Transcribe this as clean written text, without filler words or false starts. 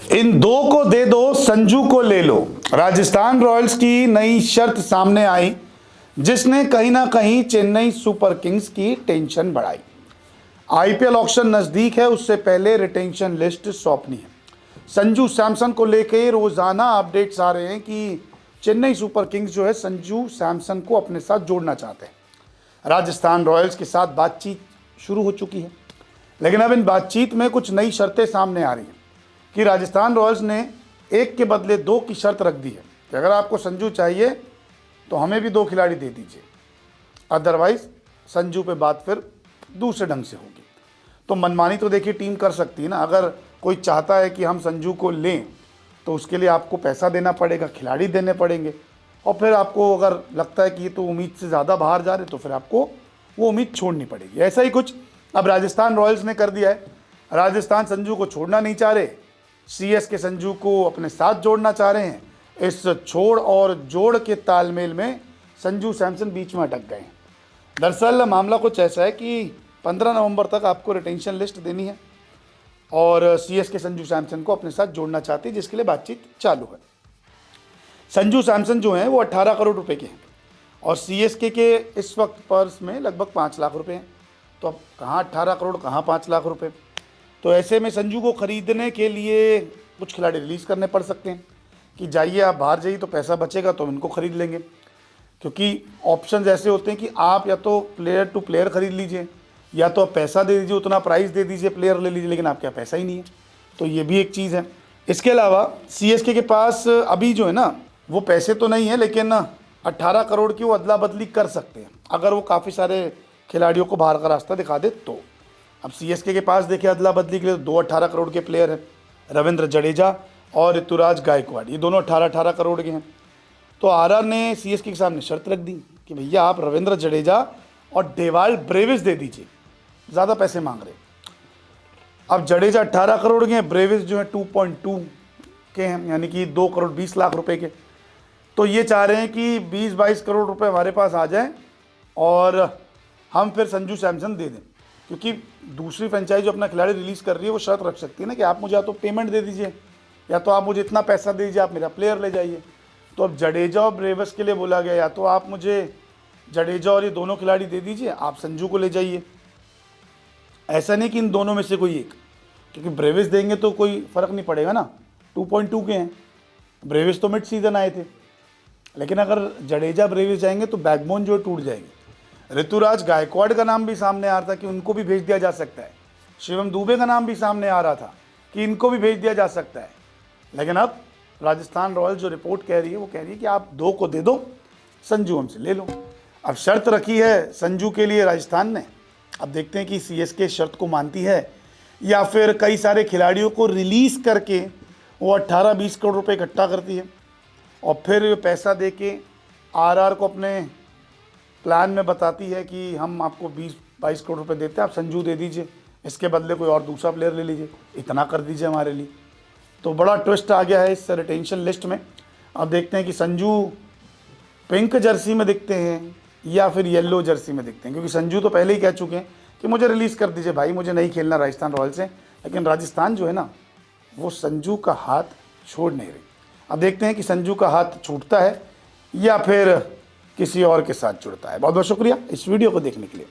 इन दो को दे दो, संजू को ले लो। राजस्थान रॉयल्स की नई शर्त सामने आई जिसने कहीं ना कहीं चेन्नई सुपर किंग्स की टेंशन बढ़ाई। आईपीएल ऑक्शन नजदीक है, उससे पहले रिटेंशन लिस्ट सौंपनी है। संजू सैमसन को लेकर रोजाना अपडेट्स आ रहे हैं कि चेन्नई सुपर किंग्स जो है संजू सैमसन को अपने साथ जोड़ना चाहते हैं। राजस्थान रॉयल्स के साथ बातचीत शुरू हो चुकी है, लेकिन अब इन बातचीत में कुछ नई शर्तें सामने आ रही हैं कि राजस्थान रॉयल्स ने एक के बदले दो की शर्त रख दी है कि अगर आपको संजू चाहिए तो हमें भी दो खिलाड़ी दे दीजिए, अदरवाइज संजू पे बात फिर दूसरे ढंग से होगी। तो मनमानी तो देखिए टीम कर सकती है ना। अगर कोई चाहता है कि हम संजू को लें तो उसके लिए आपको पैसा देना पड़ेगा, खिलाड़ी देने पड़ेंगे, और फिर आपको अगर लगता है कि ये तो उम्मीद से ज़्यादा बाहर जा रहे तो फिर आपको वो उम्मीद छोड़नी पड़ेगी। ऐसा ही कुछ अब राजस्थान रॉयल्स ने कर दिया है। राजस्थान संजू को छोड़ना नहीं चाह रहे, सीएसके संजू को अपने साथ जोड़ना चाह रहे हैं। इस छोड़ और जोड़ के तालमेल में संजू सैमसन बीच में अटक गए हैं। दरअसल मामला कुछ ऐसा है कि 15 नवंबर तक आपको रिटेंशन लिस्ट देनी है और सीएसके संजू सैमसन को अपने साथ जोड़ना चाहती है, जिसके लिए बातचीत चालू है। संजू सैमसन जो हैं वो 18 करोड़ रुपए के हैं और सीएसके के इस वक्त पर्स में लगभग 5 लाख रुपए हैं। तो अब कहाँ 18 करोड़ कहाँ 5 लाख रुपए। तो ऐसे में संजू को खरीदने के लिए कुछ खिलाड़ी रिलीज़ करने पड़ सकते हैं कि जाइए आप बाहर जाइए, तो पैसा बचेगा तो हम इनको खरीद लेंगे। क्योंकि ऑप्शंस ऐसे होते हैं कि आप या तो प्लेयर टू प्लेयर खरीद लीजिए या तो आप पैसा दे दीजिए, उतना प्राइस दे दीजिए, प्लेयर ले लीजिए, लेकिन आपके यहाँ पैसा ही नहीं है। तो ये भी एक चीज़ है। इसके अलावा सीएसके के पास अभी जो है ना वो पैसे तो नहीं है, लेकिन 18 करोड़ की वो अदला बदली कर सकते हैं अगर वो काफ़ी सारे खिलाड़ियों को बाहर का रास्ता दिखा दे तो। अब सीएसके के पास देखिए अदला बदली के लिए 18 करोड़ के प्लेयर हैं, रविंद्र जडेजा और ऋतुराज गायकवाड़, ये दोनों 18 करोड़ के हैं। तो आरआर ने सीएसके के सामने शर्त रख दी कि भैया आप रविंद्र जडेजा और डेवाल ब्रेविस दे दीजिए, ज़्यादा पैसे मांग रहे। अब जडेजा 18 करोड़ के हैं, ब्रेविस जो है 2.2 के हैं, यानी कि 2 करोड़ 20 लाख रुपए के। तो ये चाह रहे हैं कि 20-22 करोड़ रुपए हमारे पास आ जाएं और हम फिर संजू सैमसन दे दें। क्योंकि दूसरी फ्रेंचाइज जो अपना खिलाड़ी रिलीज़ कर रही है वो शर्त रख सकती है ना कि आप मुझे या तो पेमेंट दे दीजिए या तो आप मुझे इतना पैसा दे दीजिए, आप मेरा प्लेयर ले जाइए। तो अब जडेजा और ब्रेविस के लिए बोला गया या तो आप मुझे जडेजा और ये दोनों खिलाड़ी दे दीजिए, आप संजू को ले जाइए। ऐसा नहीं कि इन दोनों में से कोई एक, क्योंकि ब्रेविस देंगे तो कोई फ़र्क नहीं पड़ेगा ना, 2.2 के हैं। ब्रेविस तो मिड सीज़न आए थे, लेकिन अगर जडेजा ब्रेविस जाएंगे तो बैकबोन जो टूट जाएगी। ऋतुराज गायकवाड़ का नाम भी सामने आ रहा था कि उनको भी भेज दिया जा सकता है। शिवम दुबे का नाम भी सामने आ रहा था कि इनको भी भेज दिया जा सकता है। लेकिन अब राजस्थान रॉयल्स जो रिपोर्ट कह रही है वो कह रही है कि आप दो को दे दो, संजू हमसे ले लो। अब शर्त रखी है संजू के लिए राजस्थान ने। अब देखते हैं कि सीएसके शर्त को मानती है या फिर कई सारे खिलाड़ियों को रिलीज़ करके वो 18-20 करोड़ रुपए इकट्ठा करती है और फिर पैसा दे के आरआर को अपने प्लान में बताती है कि हम आपको 20-22 करोड़ रुपए देते हैं, आप संजू दे दीजिए, इसके बदले कोई और दूसरा प्लेयर ले लीजिए, इतना कर दीजिए हमारे लिए। तो बड़ा ट्विस्ट आ गया है इस रिटेंशन लिस्ट में। अब देखते हैं कि संजू पिंक जर्सी में दिखते हैं या फिर येलो जर्सी में दिखते हैं, क्योंकि संजू तो पहले ही कह चुके हैं कि मुझे रिलीज़ कर दीजिए भाई, मुझे नहीं खेलना राजस्थान रॉयल्स से। लेकिन राजस्थान जो है ना वो संजू का हाथ छोड़ नहीं रही। अब देखते हैं कि संजू का हाथ छूटता है या फिर किसी और के साथ जुड़ता है। बहुत बहुत शुक्रिया इस वीडियो को देखने के लिए।